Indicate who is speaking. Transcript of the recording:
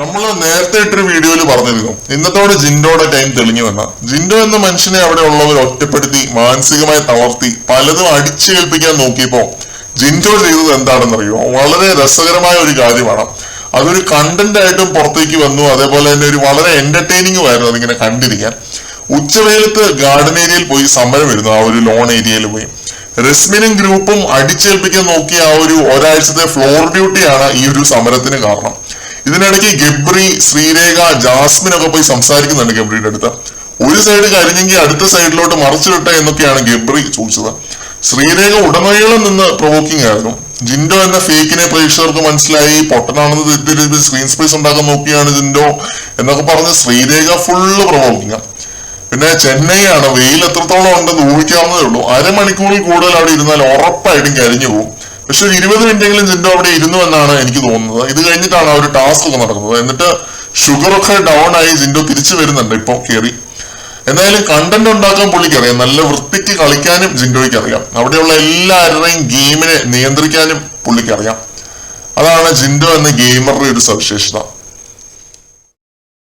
Speaker 1: നമ്മൾ നേരത്തെ ഇട്ടൊരു വീഡിയോയിൽ പറഞ്ഞിരുന്നു ഇന്നത്തോടെ ജിൻഡോയുടെ ടൈം തെളിഞ്ഞു വന്ന. ജിൻഡോ എന്ന മനുഷ്യനെ അവിടെ ഉള്ളവർ ഒറ്റപ്പെടുത്തി മാനസികമായി തളർത്തി പലതും അടിച്ചേൽപ്പിക്കാൻ നോക്കിയപ്പോ ജിൻഡോ ചെയ്തത് എന്താണെന്നറിയോ? വളരെ രസകരമായ ഒരു കാര്യമാണ്. അതൊരു കണ്ടന്റ് ആയിട്ടും പുറത്തേക്ക് വന്നു. അതേപോലെ തന്നെ ഒരു വളരെ എന്റർടൈനിങ്ങും ആയിരുന്നു അതിങ്ങനെ കണ്ടിരിക്കാൻ. ഉച്ചവെയിലത്ത് ഗാർഡൻ ഏരിയയിൽ പോയി സമരം വരുന്നു. ആ ഒരു ലോൺ ഏരിയയിൽ പോയി റസ്മിനും ഗ്രൂപ്പും അടിച്ചേൽപ്പിക്കാൻ നോക്കിയ ആ ഒരു ഒരാഴ്ചത്തെ ഫ്ലോർ ഡ്യൂട്ടിയാണ് ഈ ഒരു സമരത്തിന് കാരണം. ഇതിനിടയ്ക്ക് ഗബ്രി, ശ്രീരേഖ, ജാസ്മിൻ ഒക്കെ പോയി സംസാരിക്കുന്നുണ്ട് ഗബ്രിയുടെ അടുത്ത്. ഒരു സൈഡ് കരിഞ്ഞെങ്കിൽ അടുത്ത സൈഡിലോട്ട് മറിച്ചിട്ടെ എന്നൊക്കെയാണ് ഗബ്രി ചോദിച്ചത്. ശ്രീരേഖ ഉടനീളം നിന്ന് പ്രൊവോക്കിംഗ് ആയിരുന്നു. ജിൻഡോ എന്ന ഫേക്കിനെ പ്രേക്ഷകർക്ക് മനസ്സിലായി, പൊട്ടനാണെന്ന് തെറ്റിദ്ധരിച്ച് സ്ക്രീൻ സ്പേസ് ഉണ്ടാക്കാൻ നോക്കിയാണ് ജിൻഡോ എന്നൊക്കെ പറഞ്ഞ് ശ്രീരേഖ ഫുള്ള് പ്രൊവോക്കിംഗ്. പിന്നെ ചെന്നൈയാണ്, വെയിൽ എത്രത്തോളം ഉണ്ടെന്ന് ഊഹിക്കാവുന്നതേ ഉള്ളൂ. അരമണിക്കൂറിൽ കൂടുതൽ അവിടെ ഇരുന്നാൽ ഉറപ്പായിട്ടും കരിഞ്ഞു പോകും. പക്ഷെ ഒരു 20 മിനിറ്റെങ്കിലും ജിൻഡോ അവിടെ ഇരുന്നു എന്നാണ് എനിക്ക് തോന്നുന്നത്. ഇത് കഴിഞ്ഞിട്ടാണ് ആ ഒരു ടാസ്ക് ഒക്കെ നടക്കുന്നത്. എന്നിട്ട് ഷുഗർ ഒക്കെ ഡൗൺ ആയി ജിൻഡോ തിരിച്ചു വരുന്നുണ്ട് ഇപ്പൊ കയറി. എന്തായാലും കണ്ടന്റ് ഉണ്ടാക്കാൻ പുള്ളിക്ക് അറിയാം, നല്ല വൃത്തിക്ക് കളിക്കാനും ജിൻഡോയ്ക്ക് അറിയാം. അവിടെയുള്ള എല്ലാവരുടെയും ഗെയിമിനെ നിയന്ത്രിക്കാനും പുള്ളിക്ക് അറിയാം. അതാണ് ജിൻഡോ എന്ന ഗെയിമറുടെ ഒരു സവിശേഷത.